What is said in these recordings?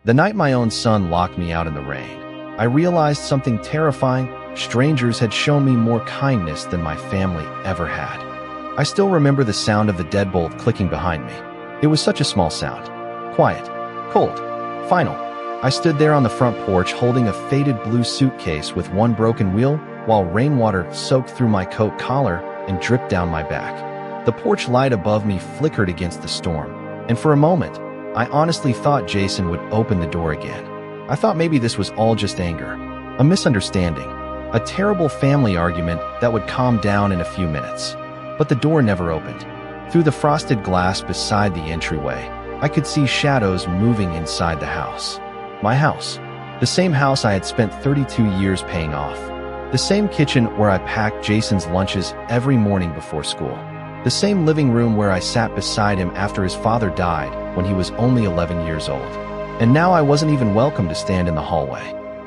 The night my own son locked me out in the rain, I realized something terrifying. Strangers had shown me more kindness than my family ever had. I still remember the sound of the deadbolt clicking behind me. It was such a small sound. Quiet. Cold. Final. I stood there on the front porch holding a faded blue suitcase with one broken wheel, while rainwater soaked through my coat collar and dripped down my back. The porch light above me flickered against the storm, and for a moment, I honestly thought Jason would open the door again. I thought maybe this was all just anger, a misunderstanding, a terrible family argument that would calm down in a few minutes. But the door never opened. Through the frosted glass beside the entryway, I could see shadows moving inside the house. My house. The same house I had spent 32 years paying off. The same kitchen where I packed Jason's lunches every morning before school. The same living room where I sat beside him after his father died when he was only 11 years old. And now I wasn't even welcome to stand in the hallway.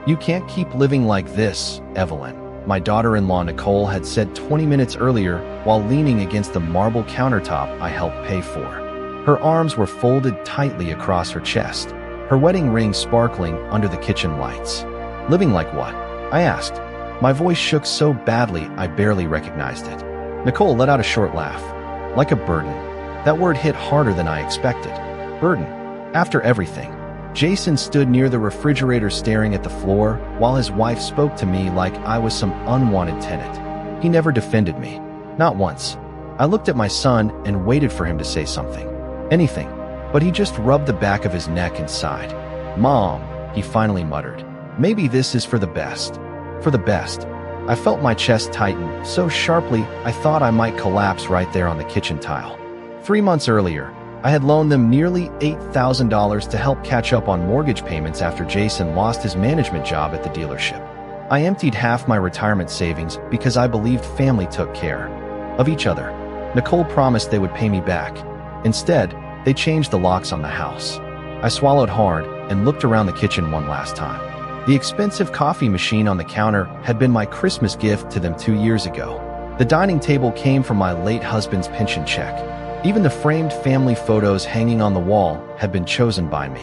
"You can't keep living like this, Evelyn," my daughter-in-law Nicole had said 20 minutes earlier while leaning against the marble countertop I helped pay for. Her arms were folded tightly across her chest, her wedding ring sparkling under the kitchen lights. "Living like what?" I asked. My voice shook so badly I barely recognized it. Nicole let out a short laugh. "Like a burden." That word hit harder than I expected. Burden. After everything. Jason stood near the refrigerator staring at the floor while his wife spoke to me like I was some unwanted tenant. He never defended me. Not once. I looked at my son and waited for him to say something. Anything. But he just rubbed the back of his neck and sighed. "Mom," he finally muttered. "Maybe this is for the best." For the best. I felt my chest tighten so sharply I thought I might collapse right there on the kitchen tile. 3 months earlier, I had loaned them nearly $8,000 to help catch up on mortgage payments after Jason lost his management job at the dealership. I emptied half my retirement savings because I believed family took care of each other. Nicole promised they would pay me back. Instead, they changed the locks on the house. I swallowed hard and looked around the kitchen one last time. The expensive coffee machine on the counter had been my Christmas gift to them 2 years ago. The dining table came from my late husband's pension check. Even the framed family photos hanging on the wall had been chosen by me.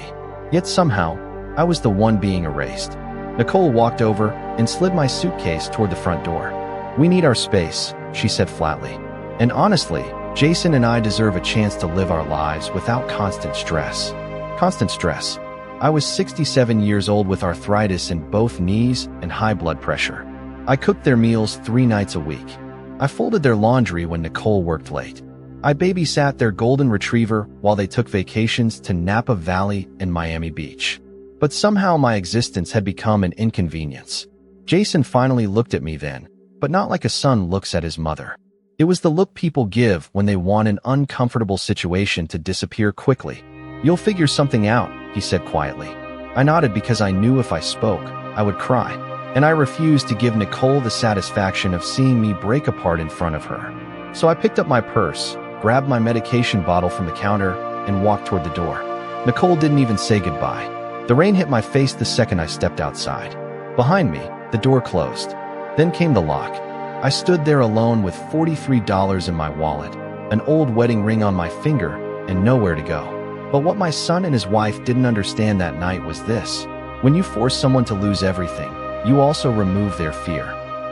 Yet somehow, I was the one being erased. Nicole walked over and slid my suitcase toward the front door. "We need our space," she said flatly. "And honestly, Jason and I deserve a chance to live our lives without constant stress." Constant stress. I was 67 years old with arthritis in both knees and high blood pressure. I cooked their meals 3 nights a week. I folded their laundry when Nicole worked late. I babysat their golden retriever while they took vacations to Napa Valley and Miami Beach. But somehow my existence had become an inconvenience. Jason finally looked at me then, but not like a son looks at his mother. It was the look people give when they want an uncomfortable situation to disappear quickly. "You'll figure something out," he said quietly. I nodded because I knew if I spoke, I would cry, and I refused to give Nicole the satisfaction of seeing me break apart in front of her. So I picked up my purse, grabbed my medication bottle from the counter, and walked toward the door. Nicole didn't even say goodbye. The rain hit my face the second I stepped outside. Behind me, the door closed. Then came the lock. I stood there alone with $43 in my wallet, an old wedding ring on my finger, and nowhere to go. But what my son and his wife didn't understand that night was this. When you force someone to lose everything, you also remove their fear.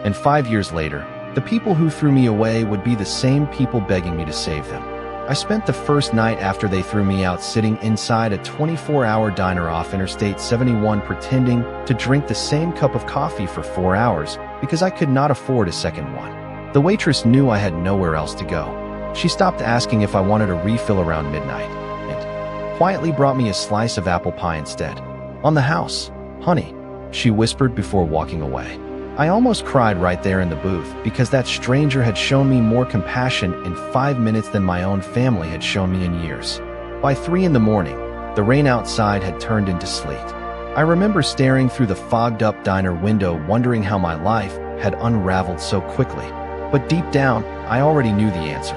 And 5 years later, the people who threw me away would be the same people begging me to save them. I spent the first night after they threw me out sitting inside a 24-hour diner off Interstate 71 pretending to drink the same cup of coffee for 4 hours because I could not afford a second one. The waitress knew I had nowhere else to go. She stopped asking if I wanted a refill around midnight and quietly brought me a slice of apple pie instead. "On the house, honey," she whispered before walking away. I almost cried right there in the booth because that stranger had shown me more compassion in 5 minutes than my own family had shown me in years. By 3 in the morning, the rain outside had turned into sleet. I remember staring through the fogged-up diner window wondering how my life had unraveled so quickly. But deep down, I already knew the answer.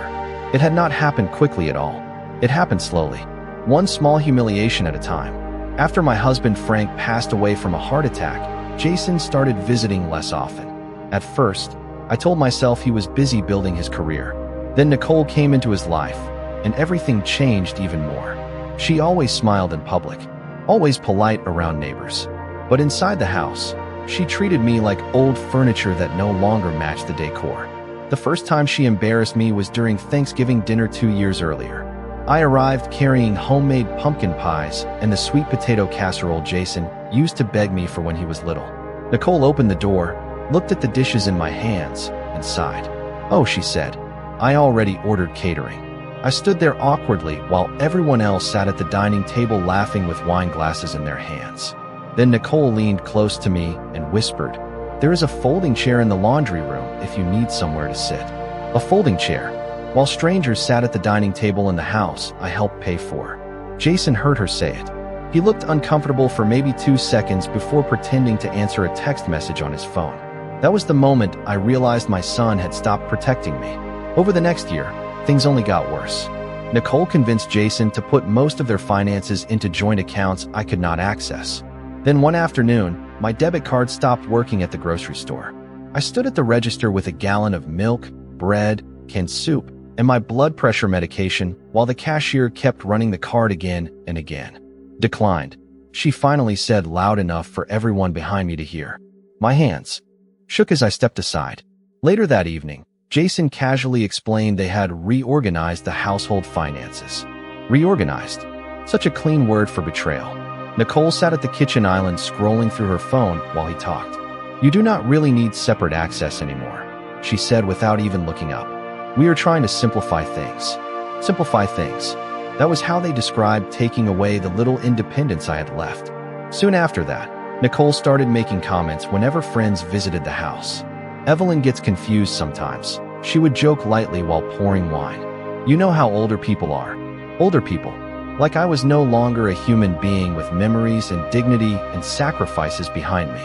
It had not happened quickly at all. It happened slowly, one small humiliation at a time. After my husband Frank passed away from a heart attack, Jason started visiting less often. At first, I told myself he was busy building his career. Then Nicole came into his life, and everything changed even more. She always smiled in public. always polite around neighbors. But inside the house, she treated me like old furniture that no longer matched the decor. The first time she embarrassed me was during Thanksgiving dinner 2 years earlier. I arrived carrying homemade pumpkin pies and the sweet potato casserole Jason used to beg me for when he was little. Nicole opened the door, looked at the dishes in my hands, and sighed. "Oh," she said, "I already ordered catering." I stood there awkwardly while everyone else sat at the dining table laughing with wine glasses in their hands. Then Nicole leaned close to me and whispered, "There is a folding chair in the laundry room if you need somewhere to sit." A folding chair. While strangers sat at the dining table in the house I helped pay for. Jason heard her say it. He looked uncomfortable for maybe 2 seconds before pretending to answer a text message on his phone. That was the moment I realized my son had stopped protecting me. Over the next year, things only got worse. Nicole convinced Jason to put most of their finances into joint accounts I could not access. Then one afternoon, my debit card stopped working at the grocery store. I stood at the register with a gallon of milk, bread, canned soup, and my blood pressure medication while the cashier kept running the card again and again. "Declined," she finally said loud enough for everyone behind me to hear. My hands shook as I stepped aside. Later that evening, Jason casually explained they had reorganized the household finances. Reorganized. Such a clean word for betrayal. Nicole sat at the kitchen island scrolling through her phone while he talked. "You do not really need separate access anymore," she said without even looking up. "We are trying to simplify things." Simplify things. That was how they described taking away the little independence I had left. Soon after that, Nicole started making comments whenever friends visited the house. "Evelyn gets confused sometimes," she would joke lightly while pouring wine. "You know how older people are. Older people. Like I was no longer a human being with memories and dignity and sacrifices behind me."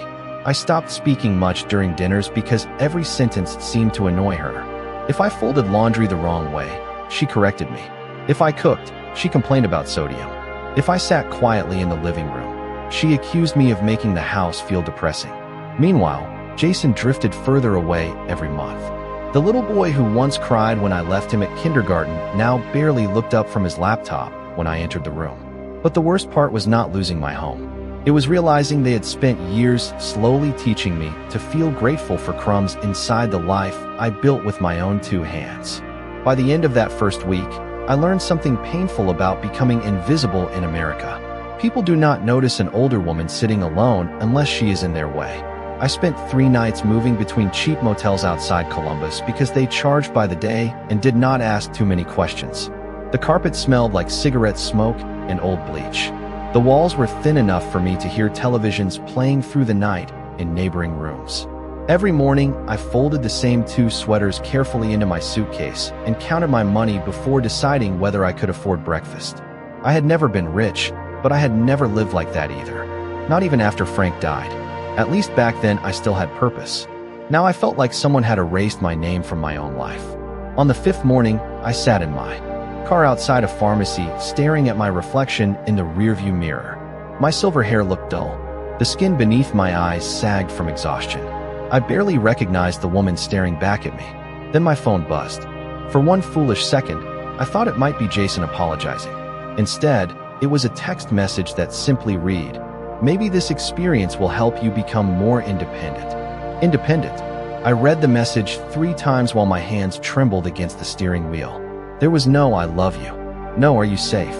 I stopped speaking much during dinners because every sentence seemed to annoy her. If I folded laundry the wrong way, she corrected me. If I cooked, she complained about sodium. If I sat quietly in the living room, she accused me of making the house feel depressing. Meanwhile, Jason drifted further away every month. The little boy who once cried when I left him at kindergarten now barely looked up from his laptop when I entered the room. But the worst part was not losing my home. It was realizing they had spent years slowly teaching me to feel grateful for crumbs inside the life I built with my own 2 hands. By the end of that first week, I learned something painful about becoming invisible in America. People do not notice an older woman sitting alone unless she is in their way. I spent 3 nights moving between cheap motels outside Columbus because they charged by the day and did not ask too many questions. The carpet smelled like cigarette smoke and old bleach. The walls were thin enough for me to hear televisions playing through the night in neighboring rooms. Every morning, I folded the same 2 sweaters carefully into my suitcase and counted my money before deciding whether I could afford breakfast. I had never been rich, but I had never lived like that either. Not even after Frank died. At least back then, I still had purpose. Now I felt like someone had erased my name from my own life. On the 5th morning, I sat in my car outside a pharmacy, staring at my reflection in the rearview mirror. My silver hair looked dull. The skin beneath my eyes sagged from exhaustion. I barely recognized the woman staring back at me. Then my phone buzzed. For one foolish second, I thought it might be Jason apologizing. Instead, it was a text message that simply read, "Maybe this experience will help you become more independent." Independent. I read the message 3 times while my hands trembled against the steering wheel. There was no "I love you," no "Are you safe?"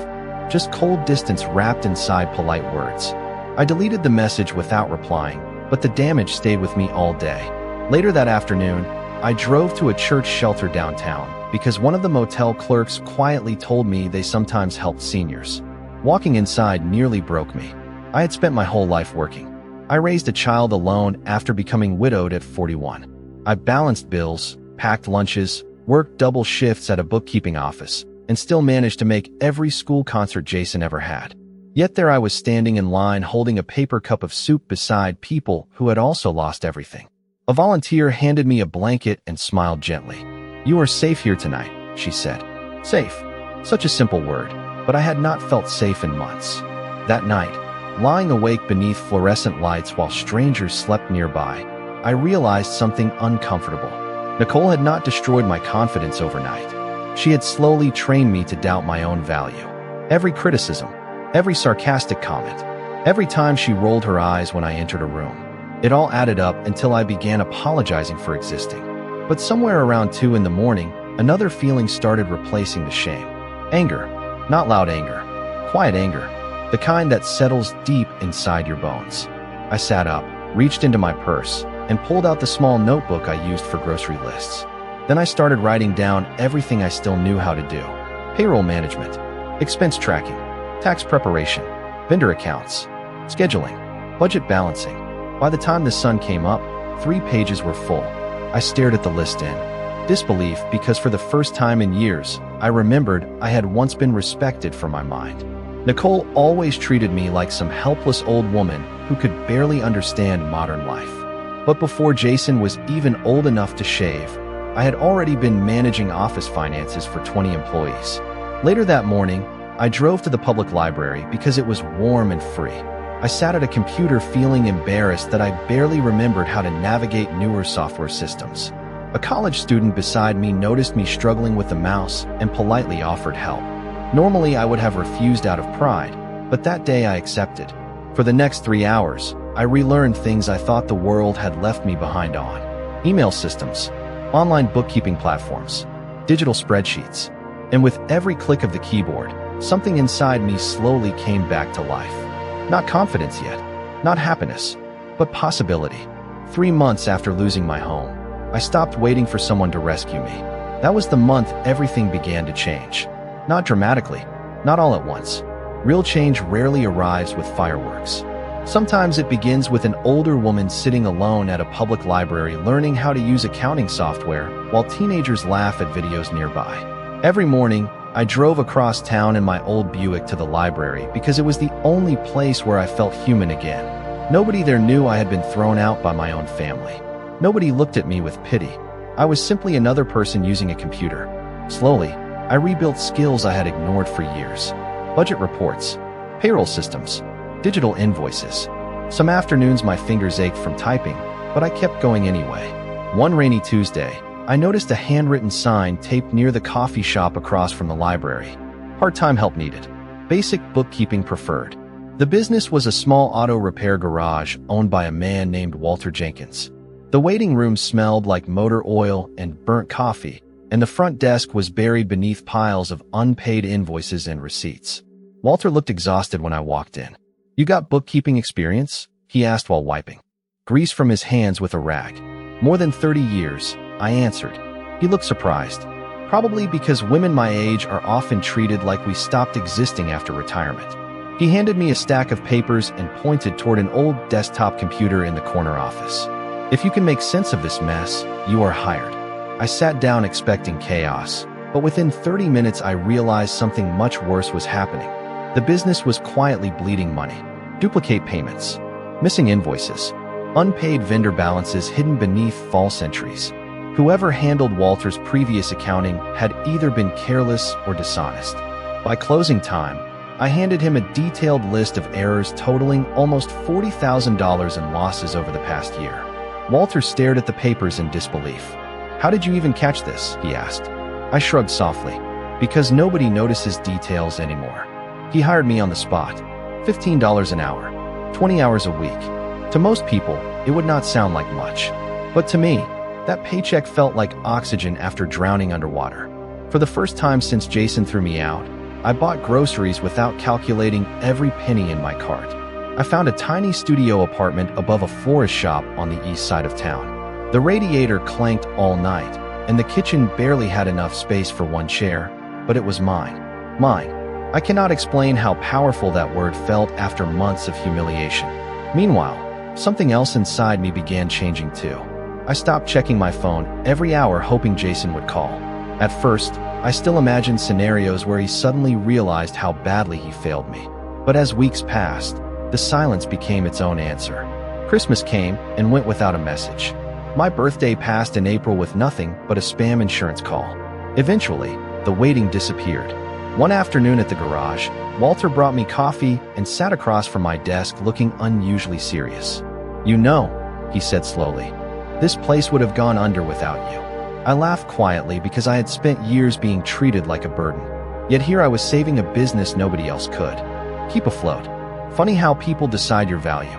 Just cold distance wrapped inside polite words. I deleted the message without replying, but the damage stayed with me all day. Later that afternoon, I drove to a church shelter downtown because one of the motel clerks quietly told me they sometimes helped seniors. Walking inside nearly broke me. I had spent my whole life working. I raised a child alone after becoming widowed at 41. I balanced bills, packed lunches, worked double shifts at a bookkeeping office, and still managed to make every school concert Jason ever had. Yet there I was standing in line holding a paper cup of soup beside people who had also lost everything. A volunteer handed me a blanket and smiled gently. "You are safe here tonight," she said. Safe. Such a simple word, but I had not felt safe in months. That night, lying awake beneath fluorescent lights while strangers slept nearby, I realized something uncomfortable. Nicole had not destroyed my confidence overnight. She had slowly trained me to doubt my own value. Every criticism, every sarcastic comment, Every time she rolled her eyes when I entered a room. It all added up until I began apologizing for existing. But somewhere around 2 in the morning, another feeling started replacing the shame. Anger. Not loud anger. Quiet anger. The kind that settles deep inside your bones. I sat up, reached into my purse, and pulled out the small notebook I used for grocery lists. Then I started writing down everything I still knew how to do. Payroll management, expense tracking, tax preparation, vendor accounts, scheduling, budget balancing. By the time the sun came up, 3 pages were full. I stared at the list in disbelief because for the first time in years, I remembered I had once been respected for my mind. Nicole always treated me like some helpless old woman who could barely understand modern life. But before Jason was even old enough to shave, I had already been managing office finances for 20 employees. Later that morning, I drove to the public library because it was warm and free. I sat at a computer feeling embarrassed that I barely remembered how to navigate newer software systems. A college student beside me noticed me struggling with the mouse and politely offered help. Normally, I would have refused out of pride, but that day I accepted. For the next 3 hours, I relearned things I thought the world had left me behind on. Email systems, online bookkeeping platforms, digital spreadsheets. And with every click of the keyboard, something inside me slowly came back to life. Not confidence yet, not happiness, but possibility. 3 months after losing my home, I stopped waiting for someone to rescue me. That was the month everything began to change. Not dramatically, not all at once. Real change rarely arrives with fireworks. Sometimes it begins with an older woman sitting alone at a public library learning how to use accounting software while teenagers laugh at videos nearby. Every morning, I drove across town in my old Buick to the library because it was the only place where I felt human again. Nobody there knew I had been thrown out by my own family. Nobody looked at me with pity. I was simply another person using a computer. Slowly, I rebuilt skills I had ignored for years. Budget reports, payroll systems, digital invoices. Some afternoons my fingers ached from typing, but I kept going anyway. One rainy Tuesday, I noticed a handwritten sign taped near the coffee shop across from the library. Part-time help needed. Basic bookkeeping preferred. The business was a small auto repair garage owned by a man named Walter Jenkins. The waiting room smelled like motor oil and burnt coffee, and the front desk was buried beneath piles of unpaid invoices and receipts. Walter looked exhausted when I walked in. "You got bookkeeping experience?" he asked while wiping grease from his hands with a rag. "More than 30 years, I answered. He looked surprised, probably because women my age are often treated like we stopped existing after retirement. He handed me a stack of papers and pointed toward an old desktop computer in the corner office. "If you can make sense of this mess, you are hired." I sat down expecting chaos, but within 30 minutes I realized something much worse was happening. The business was quietly bleeding money. Duplicate payments, missing invoices, unpaid vendor balances hidden beneath false entries. Whoever handled Walter's previous accounting had either been careless or dishonest. By closing time, I handed him a detailed list of errors totaling almost $40,000 in losses over the past year. Walter stared at the papers in disbelief. "How did you even catch this?" he asked. I shrugged softly. "Because nobody notices details anymore." He hired me on the spot. $15 an hour, 20 hours a week. To most people, it would not sound like much. But to me, that paycheck felt like oxygen after drowning underwater. For the first time since Jason threw me out, I bought groceries without calculating every penny in my cart. I found a tiny studio apartment above a florist shop on the east side of town. The radiator clanked all night, and the kitchen barely had enough space for one chair, but it was mine. Mine. I cannot explain how powerful that word felt after months of humiliation. Meanwhile, something else inside me began changing too. I stopped checking my phone every hour hoping Jason would call. At first, I still imagined scenarios where he suddenly realized how badly he failed me. But as weeks passed, the silence became its own answer. Christmas came and went without a message. My birthday passed in April with nothing but a spam insurance call. Eventually, the waiting disappeared. One afternoon at the garage, Walter brought me coffee and sat across from my desk looking unusually serious. "You know," he said slowly, "this place would have gone under without you." I laughed quietly because I had spent years being treated like a burden. Yet here I was saving a business nobody else could. Keep afloat. Funny how people decide your value,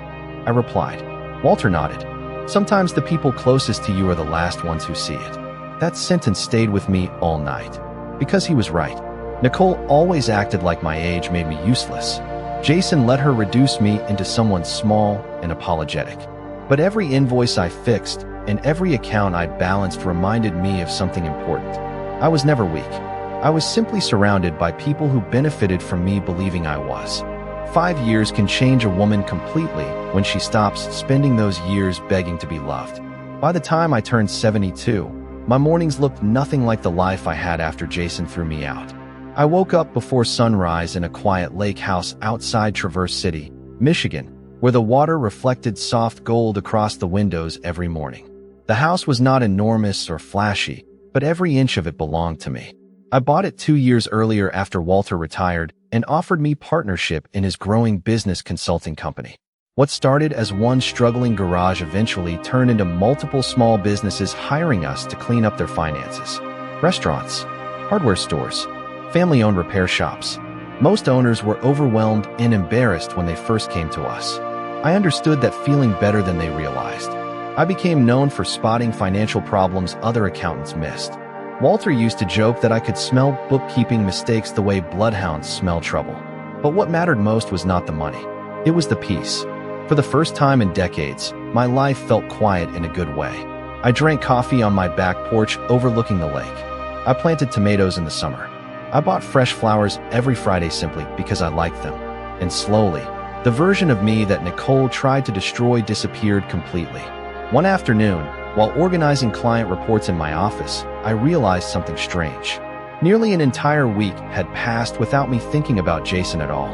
I replied. Walter nodded. Sometimes the people closest to you are the last ones who see it. That sentence stayed with me all night. Because he was right. Nicole always acted like my age made me useless. Jason let her reduce me into someone small and apologetic. But every invoice I fixed and every account I balanced reminded me of something important. I was never weak. I was simply surrounded by people who benefited from me believing I was. 5 years can change a woman completely when she stops spending those years begging to be loved. By the time I turned 72, my mornings looked nothing like the life I had after Jason threw me out. I woke up before sunrise in a quiet lake house outside Traverse City, Michigan, where the water reflected soft gold across the windows every morning. The house was not enormous or flashy, but every inch of it belonged to me. I bought it 2 years earlier after Walter retired and offered me partnership in his growing business consulting company. What started as one struggling garage eventually turned into multiple small businesses hiring us to clean up their finances. Restaurants, hardware stores, family-owned repair shops. Most owners were overwhelmed and embarrassed when they first came to us. I understood that feeling better than they realized. I became known for spotting financial problems other accountants missed. Walter used to joke that I could smell bookkeeping mistakes the way bloodhounds smell trouble. But what mattered most was not the money. It was the peace. For the first time in decades, my life felt quiet in a good way. I drank coffee on my back porch overlooking the lake. I planted tomatoes in the summer. I bought fresh flowers every Friday simply because I liked them. And slowly, the version of me that Nicole tried to destroy disappeared completely. One afternoon, while organizing client reports in my office, I realized something strange. Nearly an entire week had passed without me thinking about Jason at all.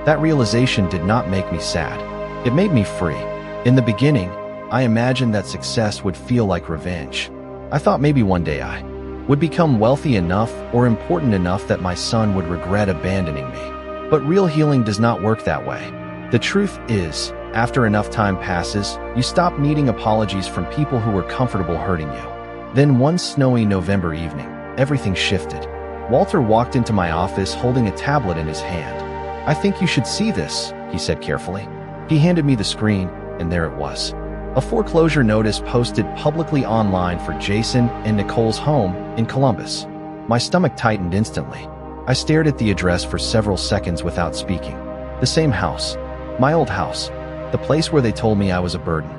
That realization did not make me sad. It made me free. In the beginning, I imagined that success would feel like revenge. I thought maybe one day I would become wealthy enough or important enough that my son would regret abandoning me. But real healing does not work that way. The truth is, after enough time passes, you stop needing apologies from people who were comfortable hurting you. Then one snowy November evening, everything shifted. Walter walked into my office holding a tablet in his hand. "I think you should see this," he said carefully. He handed me the screen, and there it was. A foreclosure notice posted publicly online for Jason and Nicole's home in Columbus. My stomach tightened instantly. I stared at the address for several seconds without speaking. The same house. My old house. The place where they told me I was a burden.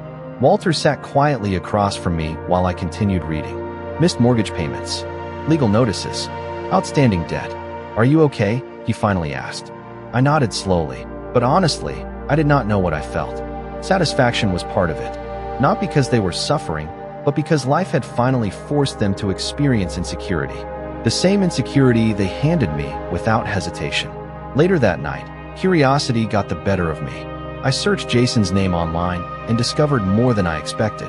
Walter sat quietly across from me while I continued reading. Missed mortgage payments. Legal notices. Outstanding debt. "Are you okay?" he finally asked. I nodded slowly, but honestly, I did not know what I felt. Satisfaction was part of it. Not because they were suffering, but because life had finally forced them to experience insecurity. The same insecurity they handed me without hesitation. Later that night, curiosity got the better of me. I searched Jason's name online and discovered more than I expected.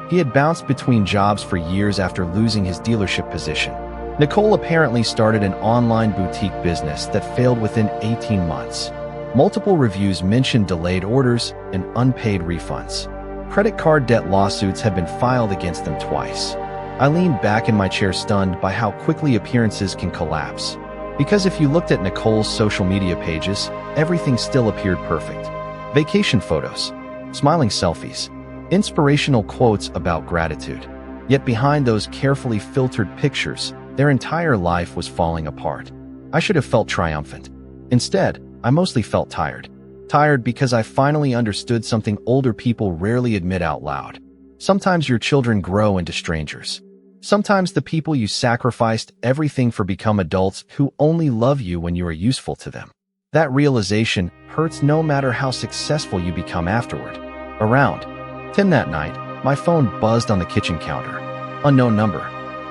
He had bounced between jobs for years after losing his dealership position. Nicole apparently started an online boutique business that failed within 18 months. Multiple reviews mentioned delayed orders and unpaid refunds. Credit card debt lawsuits had been filed against them twice. I leaned back in my chair stunned by how quickly appearances can collapse. Because if you looked at Nicole's social media pages, everything still appeared perfect. Vacation photos, smiling selfies, inspirational quotes about gratitude. Yet behind those carefully filtered pictures, their entire life was falling apart. I should have felt triumphant. Instead, I mostly felt tired. Tired because I finally understood something older people rarely admit out loud. Sometimes your children grow into strangers. Sometimes the people you sacrificed everything for become adults who only love you when you are useful to them. That realization hurts no matter how successful you become afterward. Around 10 that night, my phone buzzed on the kitchen counter. Unknown number.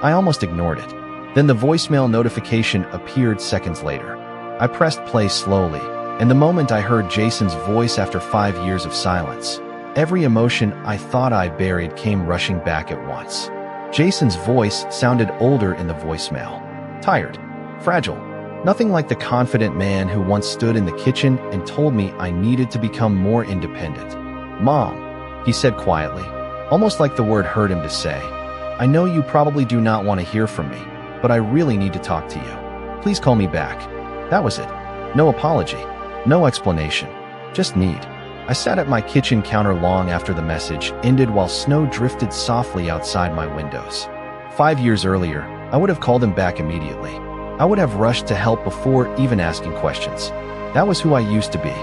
I almost ignored it. Then the voicemail notification appeared seconds later. I pressed play slowly, and the moment I heard Jason's voice after 5 years of silence, every emotion I thought I buried came rushing back at once. Jason's voice sounded older in the voicemail. Tired. Fragile. Nothing like the confident man who once stood in the kitchen and told me I needed to become more independent. "Mom," he said quietly, almost like the word hurt him to say, "I know you probably do not want to hear from me, but I really need to talk to you. Please call me back." That was it. No apology. No explanation. Just need. I sat at my kitchen counter long after the message ended while snow drifted softly outside my windows. 5 years earlier, I would have called him back immediately. I would have rushed to help before even asking questions. That was who I used to be.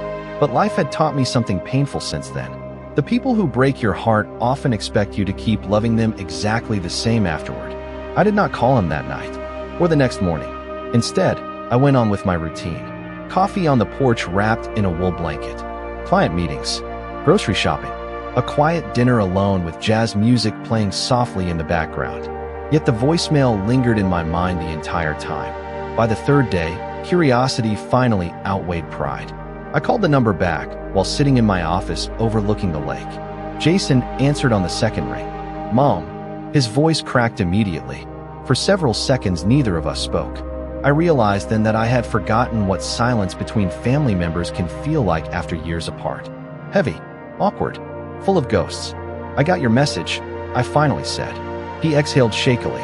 But life had taught me something painful since then. The people who break your heart often expect you to keep loving them exactly the same afterward. I did not call him that night, or the next morning. Instead, I went on with my routine. Coffee on the porch wrapped in a wool blanket. Client meetings. Grocery shopping. A quiet dinner alone with jazz music playing softly in the background. Yet the voicemail lingered in my mind the entire time. By the third day, curiosity finally outweighed pride. I called the number back while sitting in my office overlooking the lake. Jason answered on the second ring. "Mom." His voice cracked immediately. For several seconds, neither of us spoke. I realized then that I had forgotten what silence between family members can feel like after years apart. Heavy, awkward, full of ghosts. "I got your message," I finally said. He exhaled shakily.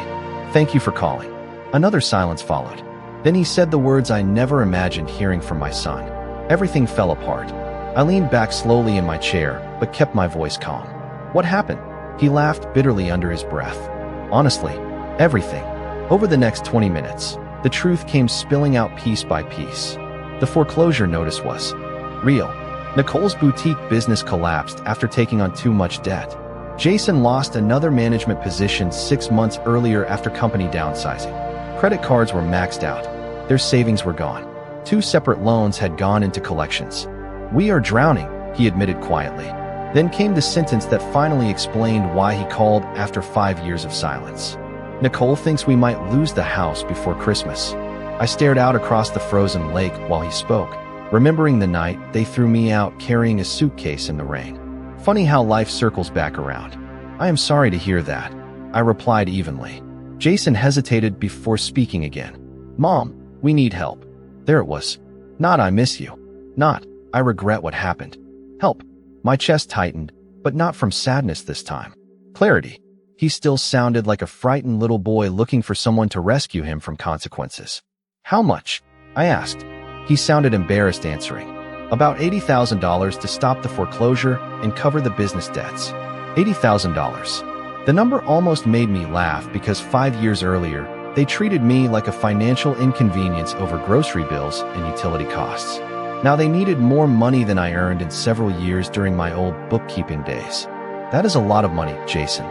"Thank you for calling." Another silence followed. Then he said the words I never imagined hearing from my son. Everything fell apart. I leaned back slowly in my chair, but kept my voice calm. "What happened?" He laughed bitterly under his breath. "Honestly, everything." Over the next 20 minutes, the truth came spilling out piece by piece. The foreclosure notice was real. Nicole's boutique business collapsed after taking on too much debt. Jason lost another management position 6 months earlier after company downsizing. Credit cards were maxed out. Their savings were gone. 2 separate loans had gone into collections. "We are drowning," he admitted quietly. Then came the sentence that finally explained why he called after 5 years of silence. "Nicole thinks we might lose the house before Christmas." I stared out across the frozen lake while he spoke, remembering the night they threw me out carrying a suitcase in the rain. Funny how life circles back around. "I am sorry to hear that," I replied evenly. Jason hesitated before speaking again. "Mom, we need help." There it was. Not "I miss you." Not "I regret what happened." Help. My chest tightened, but not from sadness this time. Clarity. He still sounded like a frightened little boy looking for someone to rescue him from consequences. "How much?" I asked. He sounded embarrassed answering. "About $80,000 to stop the foreclosure and cover the business debts." $80,000. The number almost made me laugh because 5 years earlier, they treated me like a financial inconvenience over grocery bills and utility costs. Now they needed more money than I earned in several years during my old bookkeeping days. "That is a lot of money, Jason."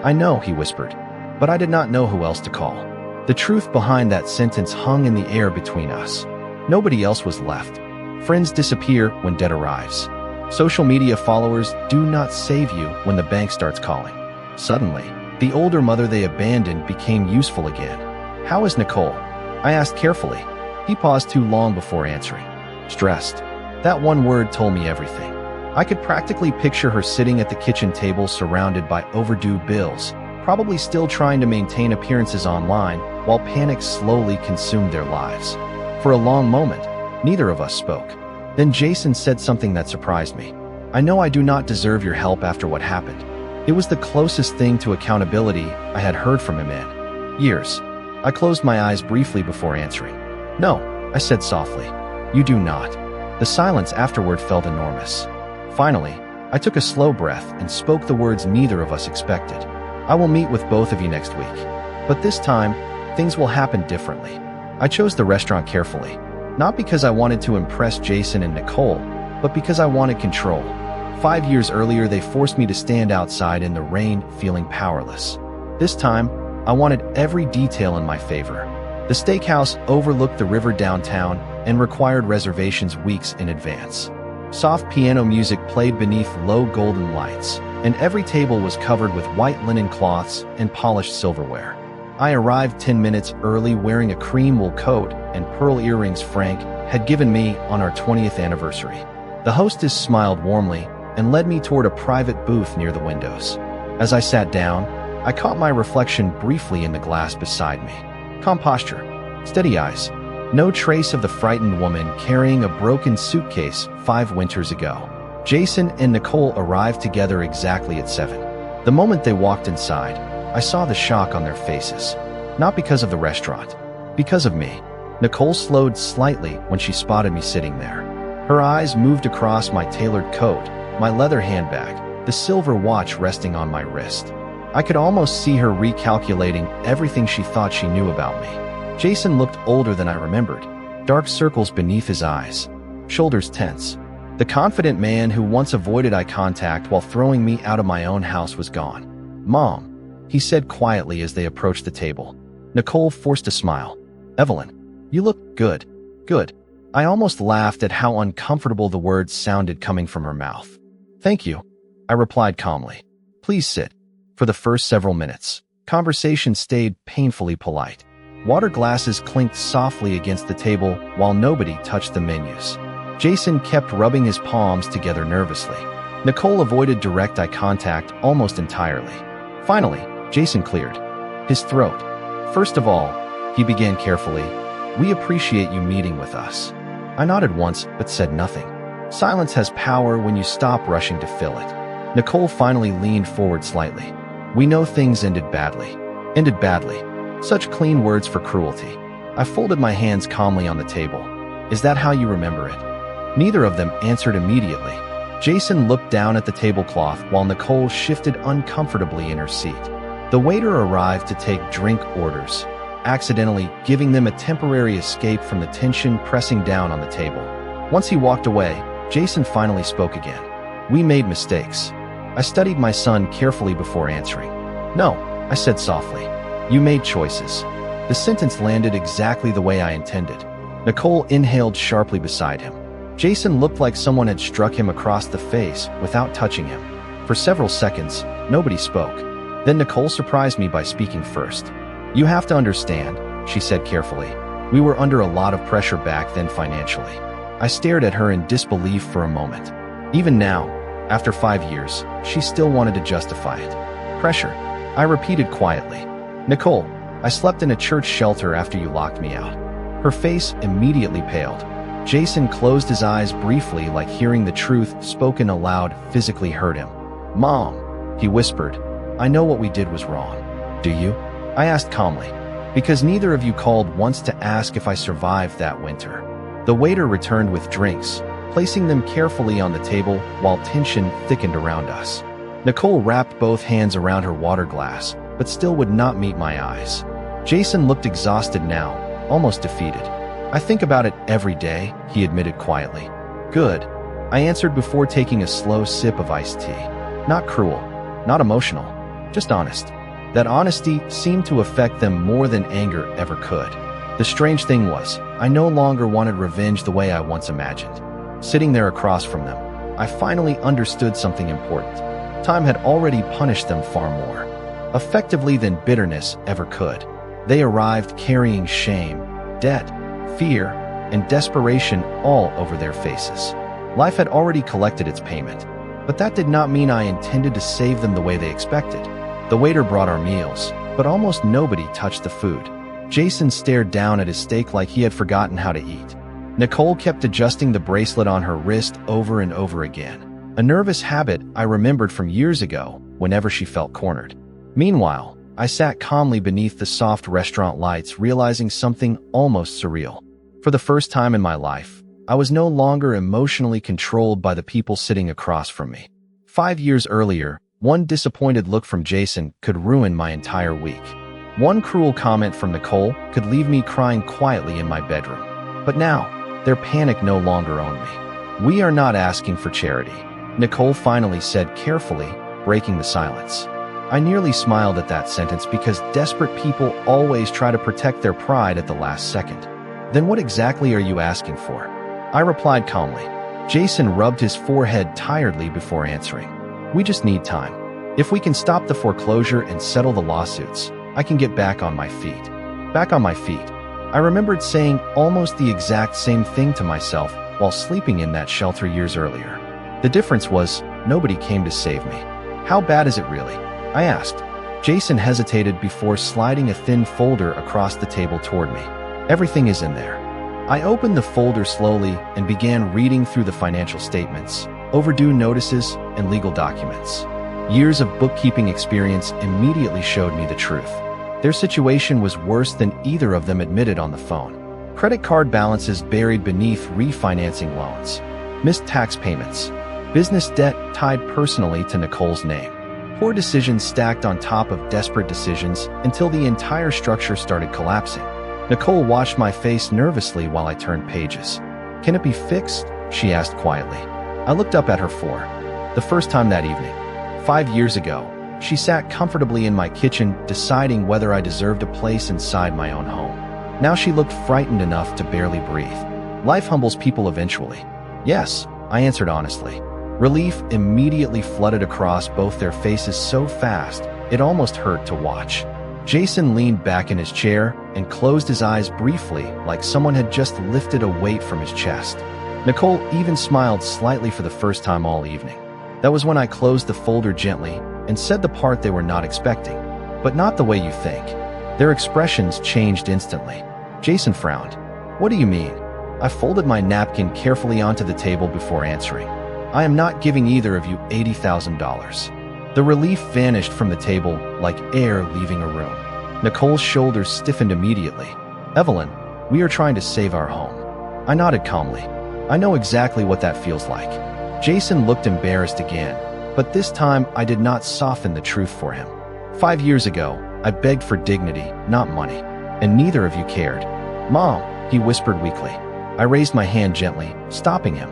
"I know," he whispered, but I did not know who else to call. The truth behind that sentence hung in the air between us. Nobody else was left. Friends disappear when debt arrives. Social media followers do not save you when the bank starts calling. Suddenly, the older mother they abandoned became useful again. "How is Nicole?" I asked carefully. He paused too long before answering. "Stressed." That one word told me everything. I could practically picture her sitting at the kitchen table surrounded by overdue bills, probably still trying to maintain appearances online while panic slowly consumed their lives. For a long moment, neither of us spoke. Then Jason said something that surprised me. "I know I do not deserve your help after what happened." It was the closest thing to accountability I had heard from him in years. I closed my eyes briefly before answering. "No," I said softly. "You do not." The silence afterward felt enormous. Finally, I took a slow breath and spoke the words neither of us expected. "I will meet with both of you next week. But this time, things will happen differently." I chose the restaurant carefully, not because I wanted to impress Jason and Nicole, but because I wanted control. 5 years earlier, they forced me to stand outside in the rain, feeling powerless. This time, I wanted every detail in my favor. The steakhouse overlooked the river downtown and required reservations weeks in advance. Soft piano music played beneath low golden lights, and every table was covered with white linen cloths and polished silverware. I arrived 10 minutes early wearing a cream wool coat and pearl earrings Frank had given me on our 20th anniversary. The hostess smiled warmly and led me toward a private booth near the windows. As I sat down, I caught my reflection briefly in the glass beside me. Calm posture, steady eyes. No trace of the frightened woman carrying a broken suitcase 5 winters ago. Jason and Nicole arrived together exactly at 7. The moment they walked inside, I saw the shock on their faces. Not because of the restaurant, because of me. Nicole slowed slightly when she spotted me sitting there. Her eyes moved across my tailored coat, my leather handbag, the silver watch resting on my wrist. I could almost see her recalculating everything she thought she knew about me. Jason looked older than I remembered, dark circles beneath his eyes, shoulders tense. The confident man who once avoided eye contact while throwing me out of my own house was gone. "Mom," he said quietly as they approached the table. Nicole forced a smile. "Evelyn, you look good." "Good." I almost laughed at how uncomfortable the words sounded coming from her mouth. "Thank you," I replied calmly. "Please sit." For the first several minutes, conversation stayed painfully polite. Water glasses clinked softly against the table while nobody touched the menus. Jason kept rubbing his palms together nervously. Nicole avoided direct eye contact almost entirely. Finally, Jason cleared his throat. "First of all," he began carefully, "we appreciate you meeting with us." I nodded once but said nothing. Silence has power when you stop rushing to fill it. Nicole finally leaned forward slightly. "We know things ended badly." Ended badly. Such clean words for cruelty. I folded my hands calmly on the table. "Is that how you remember it?" Neither of them answered immediately. Jason looked down at the tablecloth while Nicole shifted uncomfortably in her seat. The waiter arrived to take drink orders, accidentally giving them a temporary escape from the tension pressing down on the table. Once he walked away, Jason finally spoke again. "We made mistakes." I studied my son carefully before answering. "No," I said softly. "You made choices." The sentence landed exactly the way I intended. Nicole inhaled sharply beside him. Jason looked like someone had struck him across the face without touching him. For several seconds, nobody spoke. Then Nicole surprised me by speaking first. "You have to understand," she said carefully. "We were under a lot of pressure back then financially." I stared at her in disbelief for a moment. Even now, after 5 years, she still wanted to justify it. "Pressure," I repeated quietly. "Nicole, I slept in a church shelter after you locked me out." Her face immediately paled. Jason closed his eyes briefly, like hearing the truth spoken aloud physically hurt him. "Mom," he whispered, "I know what we did was wrong." "Do you?" I asked calmly. "Because neither of you called once to ask if I survived that winter." The waiter returned with drinks, placing them carefully on the table while tension thickened around us. Nicole wrapped both hands around her water glass, but still would not meet my eyes. Jason looked exhausted now, almost defeated. "I think about it every day," he admitted quietly. "Good," I answered before taking a slow sip of iced tea. Not cruel, not emotional, just honest. That honesty seemed to affect them more than anger ever could. The strange thing was, I no longer wanted revenge the way I once imagined. Sitting there across from them, I finally understood something important. Time had already punished them far more effectively than bitterness ever could. They arrived carrying shame, debt, fear, and desperation all over their faces. Life had already collected its payment, but that did not mean I intended to save them the way they expected. The waiter brought our meals, but almost nobody touched the food. Jason stared down at his steak like he had forgotten how to eat. Nicole kept adjusting the bracelet on her wrist over and over again, a nervous habit I remembered from years ago whenever she felt cornered. Meanwhile, I sat calmly beneath the soft restaurant lights, realizing something almost surreal. For the first time in my life, I was no longer emotionally controlled by the people sitting across from me. 5 years earlier, one disappointed look from Jason could ruin my entire week. One cruel comment from Nicole could leave me crying quietly in my bedroom. But now, their panic no longer owned me. "We are not asking for charity," Nicole finally said carefully, breaking the silence. I nearly smiled at that sentence because desperate people always try to protect their pride at the last second. "Then what exactly are you asking for?" I replied calmly. Jason rubbed his forehead tiredly before answering. "We just need time. If we can stop the foreclosure and settle the lawsuits, I can get back on my feet." Back on my feet. I remembered saying almost the exact same thing to myself while sleeping in that shelter years earlier. The difference was, nobody came to save me. "How bad is it really?" I asked. Jason hesitated before sliding a thin folder across the table toward me. "Everything is in there." I opened the folder slowly and began reading through the financial statements, overdue notices, and legal documents. Years of bookkeeping experience immediately showed me the truth. Their situation was worse than either of them admitted on the phone. Credit card balances buried beneath refinancing loans. missed tax payments, business debt tied personally to Nicole's name. Poor decisions stacked on top of desperate decisions until the entire structure started collapsing. Nicole watched my face nervously while I turned pages. "Can it be fixed?" she asked quietly. I looked up at her for the first time that evening. 5 years ago, she sat comfortably in my kitchen deciding whether I deserved a place inside my own home. Now she looked frightened enough to barely breathe. Life humbles people eventually. Yes, I answered honestly. Relief immediately flooded across both their faces so fast, it almost hurt to watch. Jason leaned back in his chair and closed his eyes briefly, like someone had just lifted a weight from his chest. Nicole even smiled slightly for the first time all evening. That was when I closed the folder gently and said the part they were not expecting. "But not the way you think." Their expressions changed instantly. Jason frowned. "What do you mean?" I folded my napkin carefully onto the table before answering. "I am not giving either of you $80,000. The relief vanished from the table like air leaving a room. Nicole's shoulders stiffened immediately. "Evelyn, we are trying to save our home." I nodded calmly. "I know exactly what that feels like." Jason looked embarrassed again, but this time I did not soften the truth for him. 5 years ago, I begged for dignity, not money, and neither of you cared. "Mom," he whispered weakly. I raised my hand gently, stopping him.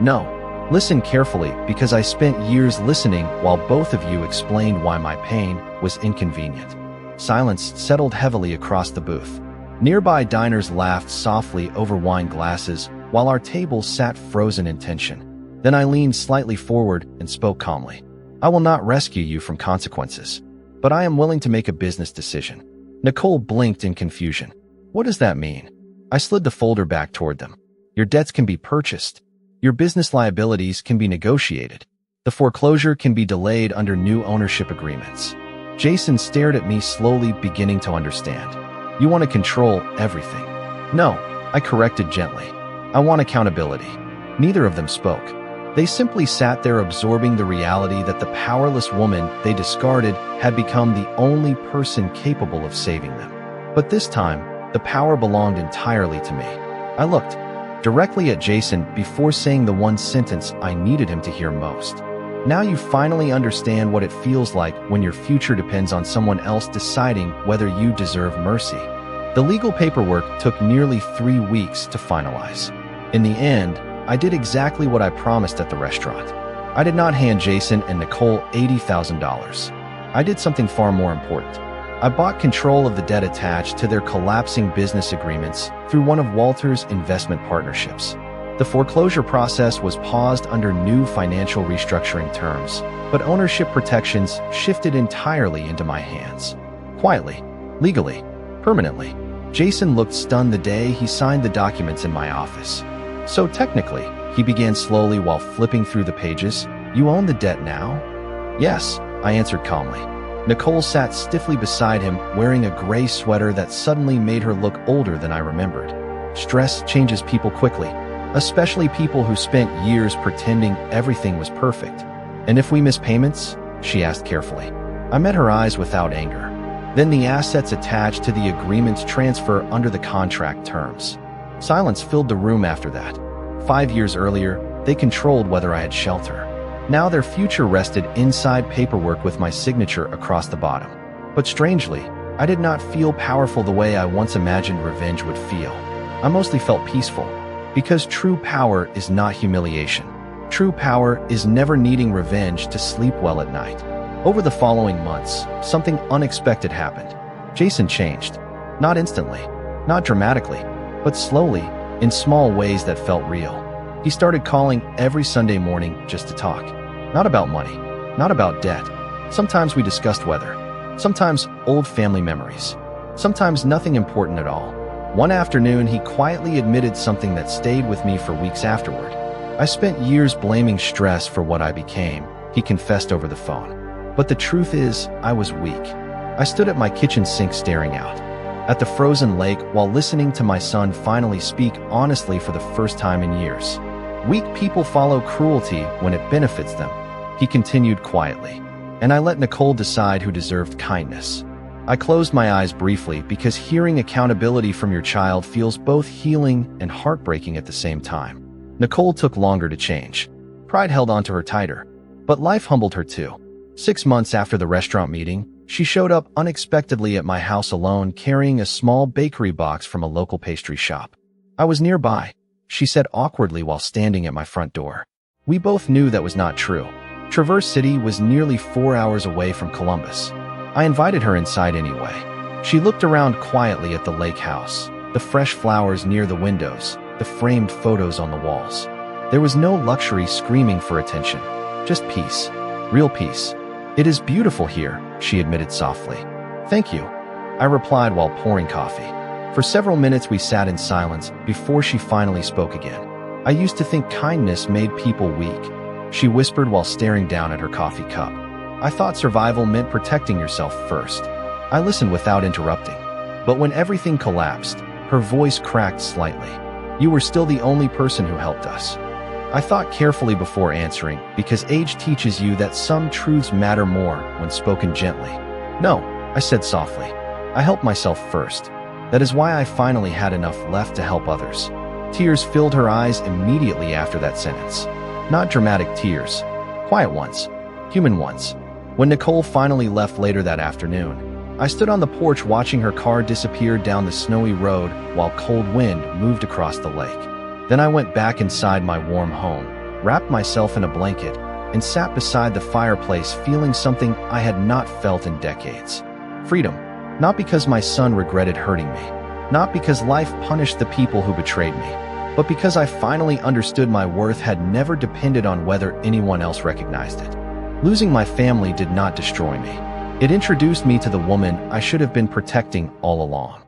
"No. Listen carefully, because I spent years listening while both of you explained why my pain was inconvenient." Silence settled heavily across the booth. Nearby diners laughed softly over wine glasses, while our table sat frozen in tension. Then I leaned slightly forward and spoke calmly. "I will not rescue you from consequences, but I am willing to make a business decision." Nicole blinked in confusion. "What does that mean?" I slid the folder back toward them. "Your debts can be purchased. Your business liabilities can be negotiated. The foreclosure can be delayed under new ownership agreements." Jason stared at me slowly, beginning to understand. "You want to control everything." "No," I corrected gently. "I want accountability." Neither of them spoke. They simply sat there absorbing the reality that the powerless woman they discarded had become the only person capable of saving them. But this time, the power belonged entirely to me. I looked directly at Jason before saying the one sentence I needed him to hear most. "Now you finally understand what it feels like when your future depends on someone else deciding whether you deserve mercy." The legal paperwork took nearly 3 weeks to finalize. In the end, I did exactly what I promised at the restaurant. I did not hand Jason and Nicole $80,000. I did something far more important. I bought control of the debt attached to their collapsing business agreements through one of Walter's investment partnerships. The foreclosure process was paused under new financial restructuring terms, but ownership protections shifted entirely into my hands. Quietly, legally, permanently. Jason looked stunned the day he signed the documents in my office. "So technically," he began slowly while flipping through the pages, "you own the debt now?" "Yes," I answered calmly. Nicole sat stiffly beside him, wearing a gray sweater that suddenly made her look older than I remembered. Stress changes people quickly, especially people who spent years pretending everything was perfect. "And if we miss payments?" she asked carefully. I met her eyes without anger. "Then the assets attached to the agreements transfer under the contract terms." Silence filled the room after that. 5 years earlier, they controlled whether I had shelter. Now their future rested inside paperwork with my signature across the bottom. But strangely, I did not feel powerful the way I once imagined revenge would feel. I mostly felt peaceful, because true power is not humiliation. True power is never needing revenge to sleep well at night. Over the following months, something unexpected happened. Jason changed. Not instantly, not dramatically, but slowly, in small ways that felt real. He started calling every Sunday morning just to talk. Not about money, not about debt. Sometimes we discussed weather. Sometimes old family memories. Sometimes nothing important at all. One afternoon, he quietly admitted something that stayed with me for weeks afterward. "I spent years blaming stress for what I became," he confessed over the phone. "But the truth is, I was weak." I stood at my kitchen sink staring out at the frozen lake while listening to my son finally speak honestly for the first time in years. "Weak people follow cruelty when it benefits them," he continued quietly. "And I let Nicole decide who deserved kindness." I closed my eyes briefly because hearing accountability from your child feels both healing and heartbreaking at the same time. Nicole took longer to change. Pride held onto her tighter. But life humbled her too. 6 months after the restaurant meeting, she showed up unexpectedly at my house alone, carrying a small bakery box from a local pastry shop. "I was nearby," she said awkwardly while standing at my front door. We both knew that was not true. Traverse City was nearly 4 hours away from Columbus. I invited her inside anyway. She looked around quietly at the lake house, the fresh flowers near the windows, the framed photos on the walls. There was no luxury screaming for attention, just peace, real peace. "It is beautiful here," she admitted softly. "Thank you," I replied while pouring coffee. For several minutes we sat in silence before she finally spoke again. "I used to think kindness made people weak," she whispered while staring down at her coffee cup. "I thought survival meant protecting yourself first." I listened without interrupting. But when everything collapsed, her voice cracked slightly. "You were still the only person who helped us." I thought carefully before answering, because age teaches you that some truths matter more when spoken gently. "No," I said softly. "I helped myself first. That is why I finally had enough left to help others." Tears filled her eyes immediately after that sentence. Not dramatic tears. Quiet ones. Human ones. When Nicole finally left later that afternoon, I stood on the porch watching her car disappear down the snowy road while cold wind moved across the lake. Then I went back inside my warm home, wrapped myself in a blanket, and sat beside the fireplace feeling something I had not felt in decades. Freedom. Not because my son regretted hurting me. Not because life punished the people who betrayed me. But because I finally understood my worth had never depended on whether anyone else recognized it. Losing my family did not destroy me. It introduced me to the woman I should have been protecting all along.